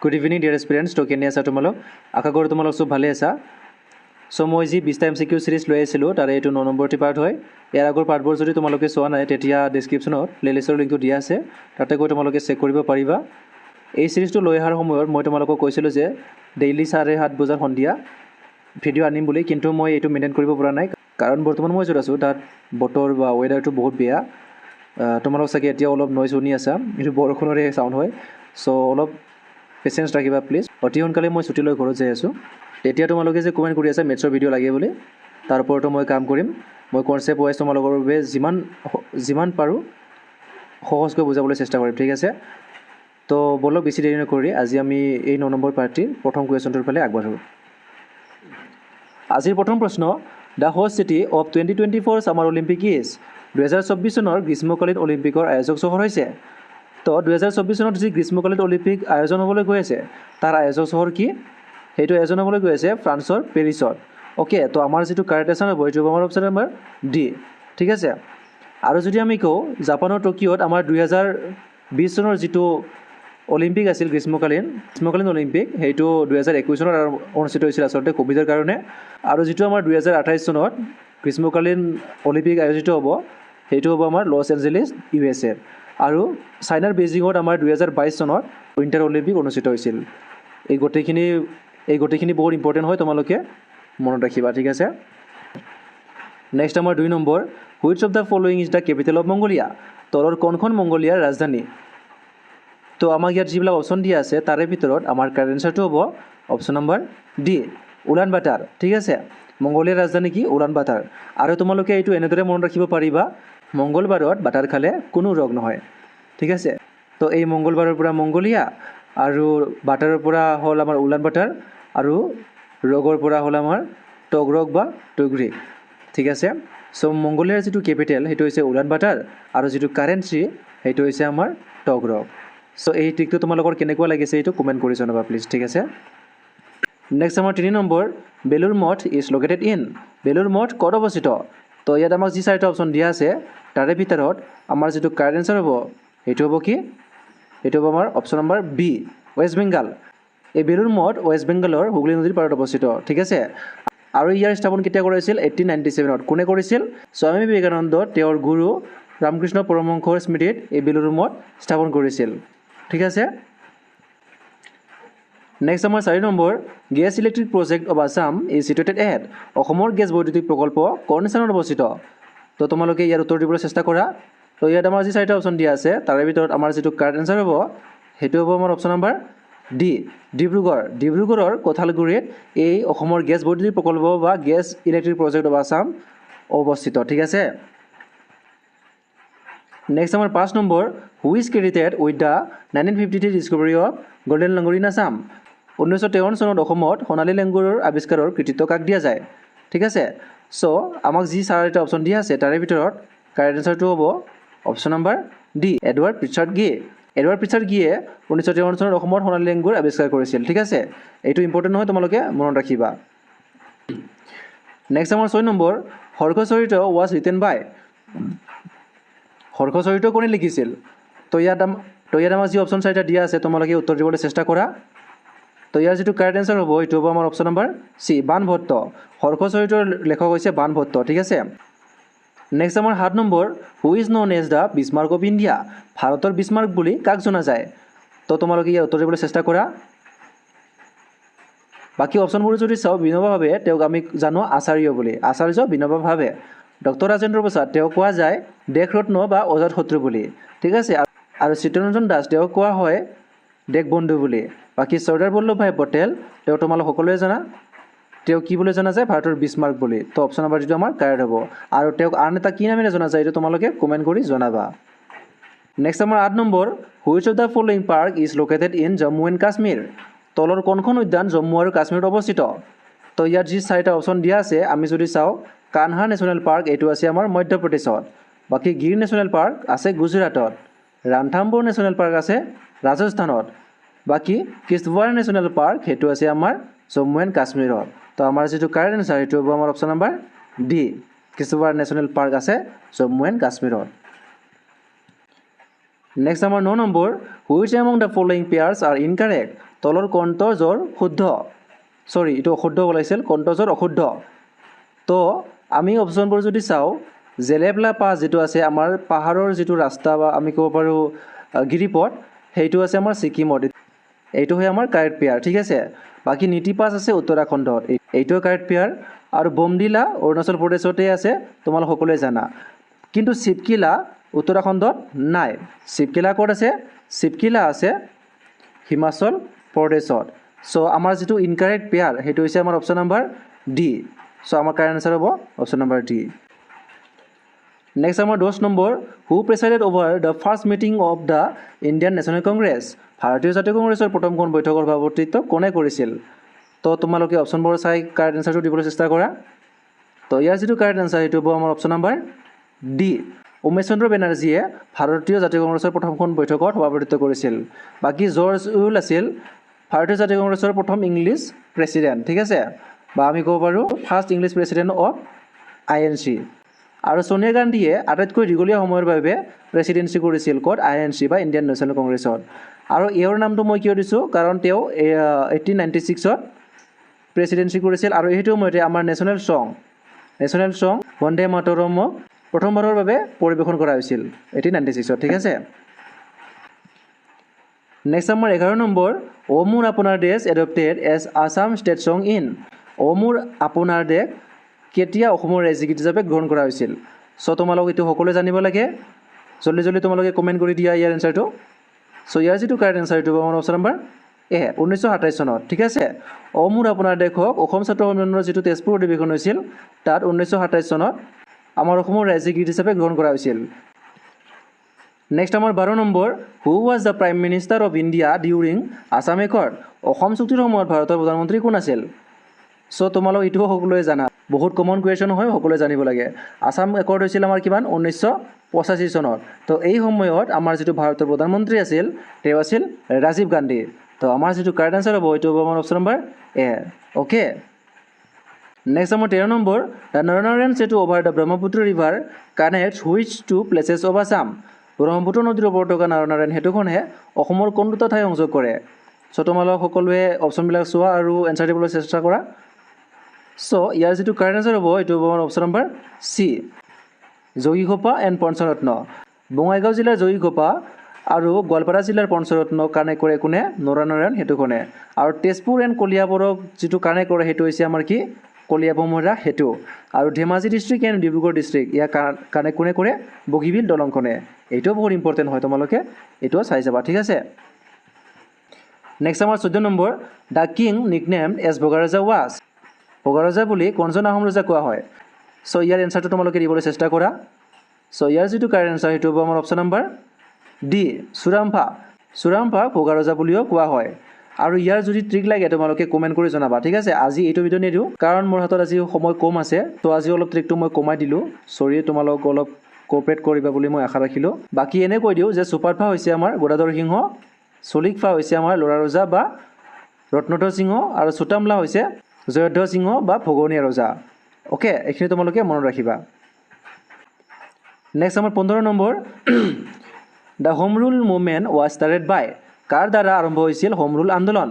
Good evening dear এস্পিৰেণ্টছ। তো কেনে আছা তোমালোক? আশা কৰোঁ তোমালোক চব ভালে আছা। চ' মই যি 20টা MCQ চিৰিজ লৈ আহিছিলোঁ তাৰে এইটো 9 নম্বৰটি পাৰ্ট হয়। ইয়াৰ আগৰ পাৰ্টবোৰ যদি তোমালোকে চোৱা নাই তেতিয়া ডেছক্ৰিপশ্যনত প্লেলিষ্টৰ লিংকটো দিয়া আছে, তাতে গৈ তোমালোকে চেক কৰিব পাৰিবা। এই চিৰিজটো লৈ অহাৰ সময়ত মই তোমালোকক কৈছিলোঁ যে ডেইলি 7:30 বজাৰ সন্ধিয়া ভিডিঅ' আনিম বুলি, কিন্তু মই এইটো মেইনটেইন কৰিব পৰা নাই, কাৰণ বৰ্তমান মই য'ত আছোঁ তাত বতৰ বা ৱেডাৰটো বহুত বেয়া। তোমালোক চাগে এতিয়া অলপ নইজ শুনি আছা, এইটো বৰষুণৰে চাউণ্ড হয়। চ' অলপ পেচেঞ্চ ৰাখিবা প্লিজ। অতি সোনকালে মই ছুটী লৈ ঘৰত যাই আছোঁ। তেতিয়া তোমালোকে যে কমেণ্ট কৰি আছা মেথছৰ ভিডিঅ' লাগে বুলি, তাৰ ওপৰতো মই কাম কৰিম। মই কনচেপ্ট ৱাইজ তোমালোকৰ বাবে যিমান পাৰোঁ সহজকৈ বুজাবলৈ চেষ্টা কৰিম, ঠিক আছে? তো বলক বেছি দেৰি নকৰি আজি আমি এই 9 নম্বৰ পাৰ্টিৰ প্ৰথম কুৱেশ্যনটোৰ ফালে আগবাঢ়োঁ। আজিৰ প্ৰথম প্ৰশ্ন, the host city of 2024 summer Olympic is? 2024 চনৰ গ্ৰীষ্মকালীন অলিম্পিকৰ আয়োজক চহৰ হৈছে। তো 2024 চনত যি গ্ৰীষ্মকালীন অলিম্পিক আয়োজন হ'বলৈ গৈ আছে তাৰ আয়োজক চহৰ কি? সেইটো আয়োজন হ'বলৈ গৈ আছে ফ্ৰান্সৰ পেৰিছত। অ'কে, তো আমাৰ যিটো কাৰেক্ট এনচাৰ হ'ব এইটো আমাৰ অপশ্যন নম্বৰ ডি, ঠিক আছে? আৰু যদি আমি কওঁ জাপানৰ টকিঅ'ত আমাৰ 2020 চনৰ যিটো অলিম্পিক আছিল গ্ৰীষ্মকালীন অলিম্পিক, সেইটো 2021 চনত অনুষ্ঠিত হৈছিল আচলতে ক'ভিডৰ কাৰণে। আৰু যিটো আমাৰ 2028 চনত গ্ৰীষ্মকালীন অলিম্পিক আয়োজিত হ'ব সেইটো হ'ব আমাৰ লছ এঞ্জেলিছ USA। আৰু চাইনাৰ বেইজিঙত আমাৰ 2022 চনত উইণ্টাৰ অলিম্পিক অনুষ্ঠিত হৈছিল। এই গোটেইখিনি বহুত ইম্পৰ্টেণ্ট হয়, তোমালোকে মনত ৰাখিবা, ঠিক আছে? নেক্সট আমাৰ 2 number, which of the following is the capital of Mongolia? তলৰ কোনখন মংগোলিয়াৰ ৰাজধানী? তো আমাক ইয়াত যিবিলাক অপশ্যন দিয়া আছে তাৰে ভিতৰত আমাৰ কাৰেক্ট এনচাৰটো হ'ব অপশ্যন নম্বৰ ডি, উলান বাটাৰ, ঠিক আছে? মংগোলিয়াৰ ৰাজধানী কি? উলান বাটাৰ। আৰু তোমালোকে এইটো এনেদৰে মনত ৰাখিব পাৰিবা, মংগলবাৰত বাটাৰ খালে কোনো ৰোগ নহয়, ঠিক আছে? তো এই মংগলবাৰৰ পৰা মংগোলিয়া, আৰু বাটাৰৰ পৰা হ'ল আমাৰ উলান বাটাৰ, আৰু ৰোগৰ পৰা হ'ল আমাৰ টগৰগ বা টুগ্ৰী, ঠিক আছে? চ' মংগোলিয়াৰ যিটো কেপিটেল সেইটো হৈছে উলান বাটাৰ, আৰু যিটো কাৰেঞ্চি সেইটো হৈছে আমাৰ টগৰগ। চ' এই ট্ৰিকটো তোমালোকৰ কেনেকুৱা লাগিছে এইটো কমেণ্ট কৰি জনাবা প্লিজ, ঠিক আছে? নেক্সট আমাৰ 3 নম্বৰ, বেলুৰ মঠ ইজ লোকেটেড ইন? বেলুৰ মঠ ক'ত অৱস্থিত? তো ইয়াত আমাক যি 4টা অপশ্যন দিয়া আছে তাৰে ভিতৰত আমাৰ যিটো কাৰেক্ট এনচাৰ হ'ব সেইটো হ'ব কি? এইটো হ'ব আমাৰ option number B, West Bengal. এই বেলুৰ মঠ ৱেষ্ট বেংগালৰ হুগলী নদীৰ পাৰত অৱস্থিত, ঠিক আছে? আৰু ইয়াৰ স্থাপন কেতিয়া কৰিছিল? 1897ত। কোনে কৰিছিল? স্বামী বিবেকানন্দ তেওঁৰ গুৰু ৰামকৃষ্ণ পৰমহংসৰ স্মৃতিত এই বেলুৰ মঠ স্থাপন কৰিছিল, ঠিক আছে? নেক্সট আমাৰ 4 number, gas electric project of Assam is situated at? অসমৰ গেছ বৈদ্যুতিক প্ৰকল্প কোন স্থানত অৱস্থিত? তো তোমালোকে ইয়াৰ উত্তৰ দিবলৈ চেষ্টা কৰা। তো ইয়াত আমাৰ যি 4টা অপশ্যন দিয়া আছে তাৰে ভিতৰত আমাৰ যিটো কাৰেক্ট এনচাৰ হ'ব সেইটো হ'ব আমাৰ অপশ্যন নম্বৰ ডি, ডিব্ৰুগড়। ডিব্ৰুগড়ৰ কঁঠালগুৰিত এই অসমৰ গেছ বৈদ্যুতিক প্ৰকল্প বা gas electric project of Assam অৱস্থিত, ঠিক আছে? নেক্সট আমাৰ 5 number, who is credited with the 1953 discovery of golden langur in Assam? 1953 চনত অসমত সোণালী লেংগুৰৰ আৱিষ্কাৰৰ কৃতিত্ব কাক দিয়া যায়, ঠিক আছে? চ' আমাক যি 4টা অপশ্যন দিয়া আছে তাৰে ভিতৰত কাৰেক্ট এনচাৰটো হ'ব অপশ্যন নম্বৰ ডি, এডৱাৰ্ড প্ৰিচাৰ্ড গে। এডৱাৰ্ড প্ৰিচাৰ্ড গিয়ে 1953 চনত অসমত সোণালী লেংগুৰ আৱিষ্কাৰ কৰিছিল, ঠিক আছে? এইটো ইম্পৰ্টেণ্ট নহয়, তোমালোকে মনত ৰাখিবা। নেক্সট আমাৰ 6 নম্বৰ, হৰ্ষচৰিত ৱাজ ৰিটেন বাই? হৰ্ষচৰিত কোনে লিখিছিল? তো ইয়াত আমাক যি অপশ্যন 4টা দিয়া আছে তোমালোকে উত্তৰ দিবলৈ চেষ্টা কৰা। তো ইয়াৰ যিটো কাৰেক্ট এনচাৰ হ'ব এইটো হ'ব আমাৰ অপশ্যন নম্বৰ চি, বাণভট্ট। হৰ্ষচৰিতৰ লেখক হৈছে বাণভট্ট, ঠিক আছে? নেক্সট আমাৰ 7 number, who is known as the Bismarck of India? ভাৰতৰ বিছমাৰ্ক বুলি কাক জনা যায়? তো তোমালোকে ইয়াৰ উত্তৰ দিবলৈ চেষ্টা কৰা। বাকী অপশ্যনবোৰ যদি চাওঁ, বিনোবা ভাৱে তেওঁক আমি জানো আচাৰ্য বুলি, আচাৰ্য বিনোবা ভাৱে। ডক্টৰ ৰাজেন্দ্ৰ প্ৰসাদ তেওঁক কোৱা যায় দেশৰত্ন বা অজাতশত্ৰু বুলি, ঠিক আছে? আৰু চিত্তৰঞ্জন দাস তেওঁক কোৱা হয় দেশবন্ধু বুলি। বাকী চৰ্দাৰ বল্লভভাই পটেল তেওঁ তোমালোক সকলোৱে জানা, তেওঁ কি বুলি জনা যায়? ভাৰতৰ বিছমাৰ্ক বুলি। তো অপশ্যন নম্বৰ যিটো আমাৰ কাৰেক্ট হ'ব। আৰু তেওঁক আন এটা কি নামেৰে জনা যায় এইটো তোমালোকে কমেণ্ট কৰি জনাবা। নেক্সট আমাৰ 8 number, which of the following park is located in Jammu and Kashmir? তলৰ কোনখন উদ্যান জম্মু আৰু কাশ্মীৰত অৱস্থিত? তো ইয়াত যি 4টা অপশ্যন দিয়া আছে আমি যদি চাওঁ, কানহা নেশ্যনেল পাৰ্ক এইটো আছে আমাৰ মধ্যপ্ৰদেশত। বাকী গিৰ নেশ্যনেল পাৰ্ক আছে গুজৰাটত। ৰাণথাম্বোৰ নেশ্যনেল পাৰ্ক আছে ৰাজস্থানত। বাকী কিষ্টৱাৰ নেশ্যনেল পাৰ্ক সেইটো আছে আমাৰ জম্মু এণ্ড কাশ্মীৰত। তো আমাৰ যিটো কাৰেক্ট এনচাৰ সেইটো হ'ব আমাৰ option number D, Kishtwar national park আছে জম্মু এণ্ড কাশ্মীৰত। নেক্সট আমাৰ 9 number, which among the following pairs R incorrect? তলৰ কণ্ঠজৰ শুদ্ধ সৰি এইটো অশুদ্ধ ওলাইছিল কণ্ঠজৰ অশুদ্ধ তো আমি অপশ্যনবোৰ যদি চাওঁ জেলেবলা পাছ যিটো আছে আমাৰ পাহাৰৰ যিটো ৰাস্তা বা আমি ক'ব পাৰোঁ গিৰিপথ সেইটো আছে আমাৰ ছিকিমত এইটো হয় আমাৰ কাৰেক্ট পেয়াৰ ঠিক আছে বাকী নীতি পাছ আছে উত্তৰাখণ্ডত এইটো কাৰেক্ট পেয়াৰ আৰু বমডিলা অৰুণাচল প্ৰদেশতে আছে তোমালোক সকলোৱে জানা কিন্তু শিৱকিলা উত্তৰাখণ্ডত নাই শিৱকিলা ক'ত আছে শিৱকিলা আছে হিমাচল প্ৰদেশত চ' আমাৰ যিটো ইনকাৰেক্ট পেয়াৰ সেইটো হৈছে আমাৰ অপশ্যন নম্বৰ ডি চ' আমাৰ কাৰেক্ট আনচাৰ হ'ব অপশ্যন নম্বৰ ডি নেক্সট আমাৰ 10 number who presided over the first meeting of the Indian National Congress ভাৰতীয় জাতীয় কংগ্ৰেছৰ প্ৰথমখন বৈঠকৰ সভাপতিত্ব কোনে কৰিছিল তো তোমালোকে অপশ্যনবোৰ চাই কাৰেক্ট আনচাৰটো দিবলৈ চেষ্টা কৰা তো ইয়াৰ যিটো কাৰেক্ট আনচাৰ সেইটো হ'ব আমাৰ অপশ্যন নম্বৰ ডি উমেশ চন্দ্ৰ বেনাৰ্জীয়ে ভাৰতীয় জাতীয় কংগ্ৰেছৰ প্ৰথমখন বৈঠকত সভাপতিত্ব কৰিছিল বাকী জৰ্জ উইল আছিল ভাৰতীয় জাতীয় কংগ্ৰেছৰ প্ৰথম ইংলিছ প্ৰেছিডেণ্ট ঠিক আছে বা আমি ক'ব পাৰোঁ first English president of INC আৰু সোনিয়া গান্ধীয়ে আটাইতকৈ দীঘলীয়া সময়ৰ বাবে প্ৰেছিডেঞ্চি কৰিছিল ক'ত INC বা ইণ্ডিয়ান নেশ্যনেল কংগ্ৰেছত আৰু এওঁৰ নামটো মই কিয় দিছোঁ কাৰণ তেওঁ 1896ত প্ৰেছিডেঞ্চি কৰিছিল আৰু সেইটো সময়তে আমাৰ নেশ্যনেল চং বন্দে মাতৰমক প্ৰথমবাৰৰ বাবে পৰিৱেশন কৰা হৈছিল 1896ত ঠিক আছে নেক্সট আমাৰ 11 নম্বৰ অ মোৰ আপোনাৰ দেশ এডপ্টেড এজ আছাম ষ্টেট চং ইন অ মোৰ আপোনাৰ দেশ কেতিয়া অসমৰ ৰাজ্যগীত হিচাপে গ্ৰহণ কৰা হৈছিল চ' তোমালোক এইটো সকলোৱে জানিব লাগে জলদি তোমালোকে কমেণ্ট কৰি দিয়া ইয়াৰ এনচাৰটো চ' ইয়াৰ যিটো কাৰেক্ট এনচাৰটো হ'ব আমাৰ অপশ্যন নম্বৰ এ 1927 চনত ঠিক আছে অ মোৰ আপোনাৰ দেশক অসম ছাত্ৰ সন্মিলনৰ যিটো তেজপুৰ অধিৱেশন হৈছিল তাত 1927 চনত আমাৰ অসমৰ ৰাজ্যগীত হিচাপে গ্ৰহণ কৰা হৈছিল নেক্সট আমাৰ 12 number who was the prime minister of India during Assam accord Assam চুক্তিৰ সময়ত ভাৰতৰ প্ৰধানমন্ত্ৰী কোন আছিল চ' তোমালোক এইটোও সকলোৱে জানা বহুত কমন কুৱেশ্যন হয় সকলোৱে জানিব লাগে আছাম একৰ্ড হৈছিল আমাৰ কিমান 1985 চনত তো এই সময়ত আমাৰ যিটো ভাৰতৰ প্ৰধানমন্ত্ৰী আছিল তেওঁ আছিল ৰাজীৱ গান্ধী তো আমাৰ যিটো কাৰেক্ট আনচাৰ হ'ব এইটো হ'ব আমাৰ option number A okay next আমাৰ 13 number the Naranarayan Setu over the Brahmaputra river connects which two places of Assam Brahmaputra নদীৰ ওপৰত থকা নৰনাৰায়ণ সেতুখনে অসমৰ কোন দুটা ঠাই সংযোগ কৰে চ' তোমালোক সকলোৱে অপশ্যনবিলাক চোৱা আৰু এনচাৰ দিবলৈ চেষ্টা কৰা চ' ইয়াৰ যিটো কাৰেক্ট আনচাৰ হ'ব এইটো হ'ব আমাৰ option number C Jogighopa and Panchratna Bongaigaon জিলাৰ যোগীঘোপা আৰু গোৱালপাৰা জিলাৰ পঞ্চৰত্ন কানেক্ট কৰে কোনে নৰনাৰায়ণ সেতুখনে আৰু তেজপুৰ এণ্ড কলিয়াবৰক যিটো কানেক্ট কৰে সেইটো হৈছে আমাৰ কি কলিয়াভোমোৰা সেতু আৰু Dhemaji district and Dibrugarh district ইয়াক কানেক্ট কোনে কৰে বগীবিল দলংখনে এইটোও বহুত ইম্পৰ্টেণ্ট হয় তোমালোকে এইটোও চাই যাবা ঠিক আছে নেক্সট আমাৰ 14 number the king nicknamed as Bhogaraja was Bhogaraja বুলি কোনজন আহোম ৰজা কোৱা হয় চ' ইয়াৰ এনচাৰটো তোমালোকে দিবলৈ চেষ্টা কৰা চ' ইয়াৰ যিটো কাৰেক্ট এনচাৰ সেইটো হ'ব আমাৰ অপশ্যন নম্বৰ ডি চুৰাম্ফা ভোগাৰজা বুলিও কোৱা হয় আৰু ইয়াৰ যদি ট্ৰিক লাগে তোমালোকে কমেণ্ট কৰি জনাবা ঠিক আছে আজি এইটো ভিডিঅ' নিদিওঁ কাৰণ মোৰ হাতত আজি সময় কম আছে তো আজি অলপ ট্ৰিকটো মই কমাই দিলোঁ চৰি তোমালোক অলপ কোঅপাৰেট কৰিবা বুলি মই আশা ৰাখিলোঁ বাকী এনে কৈ দিওঁ যে চুপাৰফা হৈছে আমাৰ গদাধৰ সিংহ চলিকফা হৈছে আমাৰ ল'ৰা ৰজা বা ৰত্নধৰ সিংহ আৰু চুটামলা হৈছে জয়ধ্বজ সিংহ বা ভগৱনীয়া ৰজা অ'কে এইখিনি তোমালোকে মনত ৰাখিবা নেক্সট আমাৰ 15 number the home rule movement was started by কাৰ দ্বাৰা আৰম্ভ হৈছিল হোম ৰুল আন্দোলন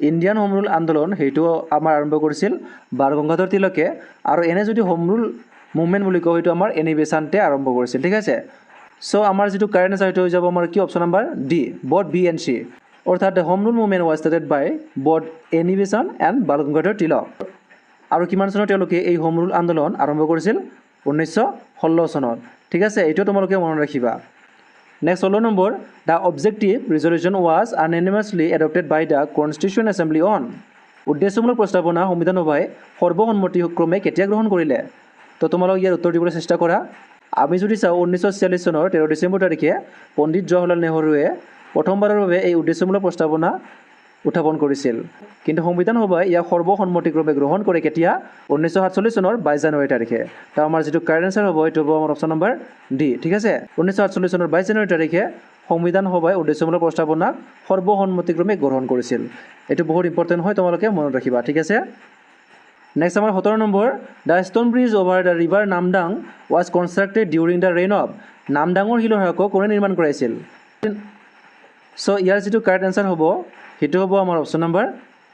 ইণ্ডিয়ান হোম ৰুল আন্দোলন সেইটো আমাৰ আৰম্ভ কৰিছিল বাল গংগাধৰ তিলকে আৰু এনে যদি হোম ৰুল মুভমেণ্ট বুলি কওঁ সেইটো আমাৰ এনি বেচাণ্টে আৰম্ভ কৰিছিল ঠিক আছে চ' আমাৰ যিটো কাৰেণ্ট আনচাৰ সেইটো হৈ যাব আমাৰ কি option number D both B and C অৰ্থাৎ the home rule movement was started by both Annie Besant and Bal Gangadhar Tilak আৰু কিমান চনত তেওঁলোকে এই হোম ৰুল আন্দোলন আৰম্ভ কৰিছিল 1916 চনত ঠিক আছে এইটো তোমালোকে মনত ৰাখিবা next 16 number the objective resolution was unanimously adopted by the constitution assembly on উদ্দেশ্যমূলক প্ৰস্তাৱনা সংবিধান সভাই সৰ্বসন্মতিক্ৰমে কেতিয়া গ্ৰহণ কৰিলে তো তোমালোক ইয়াৰ উত্তৰ দিবলৈ চেষ্টা কৰা আমি যদি চাওঁ 1946 চনৰ 13 ডিচেম্বৰ তাৰিখে পণ্ডিত জৱাহৰলাল নেহৰুৱে প্ৰথমবাৰৰ বাবে এই উদ্দেশ্যমূলক প্ৰস্তাৱনা উত্থাপন কৰিছিল কিন্তু সংবিধান সভাই ইয়াক সৰ্বসন্মতিক্ৰমে গ্ৰহণ কৰে কেতিয়া 1947 চনৰ 22 জানুৱাৰী তাৰিখে তো আমাৰ যিটো কাৰেক্ট আনচাৰ হ'ব এইটো হ'ব আমাৰ অপশ্যন নম্বৰ ডি ঠিক আছে 1947 চনৰ 22 জানুৱাৰী তাৰিখে সংবিধান সভাই উদ্দেশ্যমূলক প্ৰস্তাৱনাক সৰ্বসন্মতিক্ৰমে গ্ৰহণ কৰিছিল এইটো বহুত ইম্পৰ্টেণ্ট হয় তোমালোকে মনত ৰাখিবা ঠিক আছে নেক্সট আমাৰ 17 number the stone bridge over the river Namdang was constructed during the reign of নামদাঙৰ শিলৰ হাকক কোনে নিৰ্মাণ কৰাইছিল চ' ইয়াৰ যিটো কাৰেক্ট এনচাৰ হ'ব সেইটো হ'ব আমাৰ অপশ্যন নম্বৰ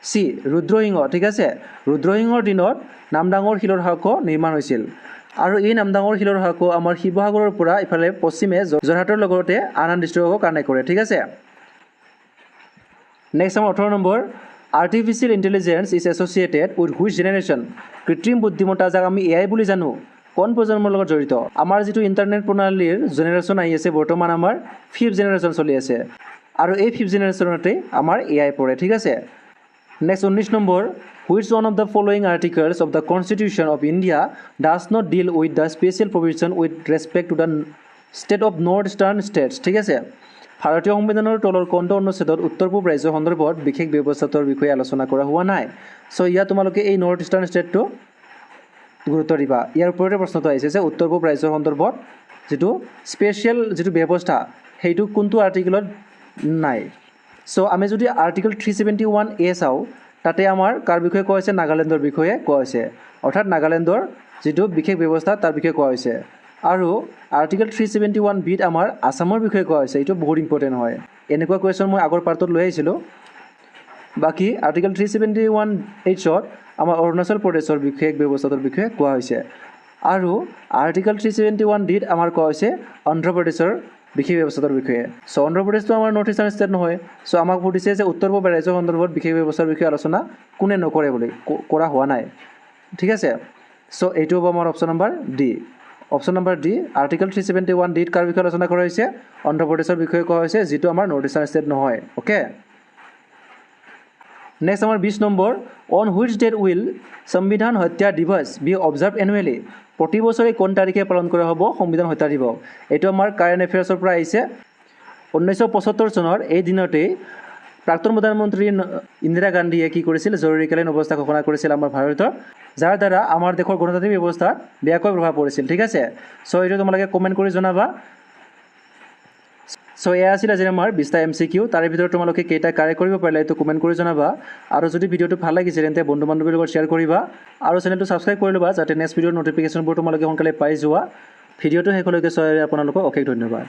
চি ৰুদ্ৰসিংহ ঠিক আছে ৰুদ্ৰসিংহৰ দিনত নামদাঙৰ শিলৰ শাকো নিৰ্মাণ হৈছিল আৰু এই নামদাঙৰ শিলৰ শাকো আমাৰ শিৱসাগৰৰ পৰা ইফালে পশ্চিমে যোৰহাটৰ লগতে আন আন ডিষ্ট্ৰিক্টকো কানেক্ট কৰে ঠিক আছে নেক্সট আমাৰ 18 number artificial intelligence is associated with which generation কৃত্ৰিম বুদ্ধিমত্তা যাক আমি এআই বুলি জানো কোন প্ৰজন্মৰ লগত জড়িত আমাৰ যিটো ইণ্টাৰনেট প্ৰণালীৰ জেনেৰেশ্যন আহি আছে বৰ্তমান আমাৰ 5th জেনেৰেশ্যন চলি আছে আৰু এই 5th জেনেৰেশ্যনতে আমাৰ এআই পৰে ঠিক আছে next 19 number which one of the following articles of the Constitution of India does not deal with the special provision with respect to the state of northeastern states ঠিক আছে ভাৰতীয় সংবিধানৰ তলৰ কোনটো অনুচ্ছেদত উত্তৰ পূব ৰাজ্যৰ সন্দৰ্ভত বিশেষ ব্যৱস্থাৰ বিষয়ে আলোচনা কৰা হোৱা নাই চ' ইয়াত তোমালোকে এই নৰ্থ ইষ্টাৰ্ণ ষ্টেটটো গুৰুত্ব দিবা ইয়াৰ ওপৰতে প্ৰশ্নটো আহিছে যে উত্তৰ পূব ৰাজ্যৰ সন্দৰ্ভত যিটো স্পেচিয়েল যিটো ব্যৱস্থা সেইটো কোনটো আৰ্টিকেলত নাই চ' আমি যদি আৰ্টিকেল 371A চাওঁ তাতে আমাৰ কাৰ বিষয়ে কোৱা হৈছে নাগালেণ্ডৰ বিষয়ে কোৱা হৈছে অৰ্থাৎ নাগালেণ্ডৰ যিটো বিশেষ ব্যৱস্থা তাৰ বিষয়ে কোৱা হৈছে আৰু আৰ্টিকেল 371Bত আমাৰ আসামৰ বিষয়ে কোৱা হৈছে এইটো বহুত ইম্পৰ্টেণ্ট হয় এনেকুৱা কুৱেশ্যন মই আগৰ পাৰ্টত লৈ আহিছিলোঁ বাকী আৰ্টিকেল 371Hত আমাৰ অৰুণাচল প্ৰদেশৰ বিশেষ ব্যৱস্থাৰ বিষয়ে কোৱা হৈছে আৰু আৰ্টিকেল 371Dত আমাৰ কোৱা হৈছে অন্ধ্ৰ প্ৰদেশৰ বিশেষ ব্যৱস্থাৰ বিষয়ে চ' অন্ধ্ৰ প্ৰদেশটো আমাৰ নৰ্থ ইষ্টাৰ্ণ ষ্টেট নহয় চ' আমাক সুধিছে যে উত্তৰ পূব ৰাজ্যৰ সন্দৰ্ভত বিশেষ ব্যৱস্থাৰ বিষয়ে আলোচনা কোনে নকৰে বুলি কৰা হোৱা নাই ঠিক আছে চ' এইটো হ'ব আমাৰ option number D option number D article 371Dত কাৰ বিষয়ে আলোচনা কৰা হৈছে অন্ধ্ৰ প্ৰদেশৰ বিষয়ে কোৱা হৈছে যিটো আমাৰ নৰ্থ ইষ্টাৰ্ণ ষ্টেট নহয় অ'কে নেক্সট আমাৰ 20 number on which date will Samvidhan Hatya দিৱস বি অবজাৰ্ভ এনুৱেলি প্ৰতি বছৰে কোন তাৰিখে পালন কৰা হ'ব সংবিধান হত্যা দিৱস এইটো আমাৰ কাৰেণ্ট এফেয়াৰ্ছৰ পৰা আহিছে 1975 চনৰ এই দিনতেই প্ৰাক্তন প্ৰধানমন্ত্ৰী ইন্দিৰা গান্ধীয়ে কি কৰিছিল জৰুৰীকালীন অৱস্থা ঘোষণা কৰিছিল আমাৰ ভাৰতৰ যাৰ দ্বাৰা আমাৰ দেশৰ গণতান্ত্ৰিক ব্যৱস্থাত বেয়াকৈ প্ৰভাৱ পৰিছিল ঠিক আছে চ' এইটো তোমালোকে কমেণ্ট কৰি জনাবা চ' এয়া আছিল আজি আমাৰ 20টা MCQ তাৰে ভিতৰত তোমালোকে কেইটা কাৰেক্ট কৰিব পাৰিলা এইটো কমেণ্ট কৰি জনাবা আৰু যদি ভিডিঅ'টো ভাল লাগিছে তেন্তে বন্ধু বান্ধৱীৰ লগত শ্বেয়াৰ কৰিবা আৰু চেনেলটো ছাবস্ক্ৰাইব কৰি ল'বা যাতে নেক্সট ভিডিঅ'ৰ নটিফিকেশ্যনবোৰ তোমালোকে সোনকালে পাই যোৱা ভিডিঅ'টো শেষলৈকে চাই আপোনালোকক অশেষ ধন্যবাদ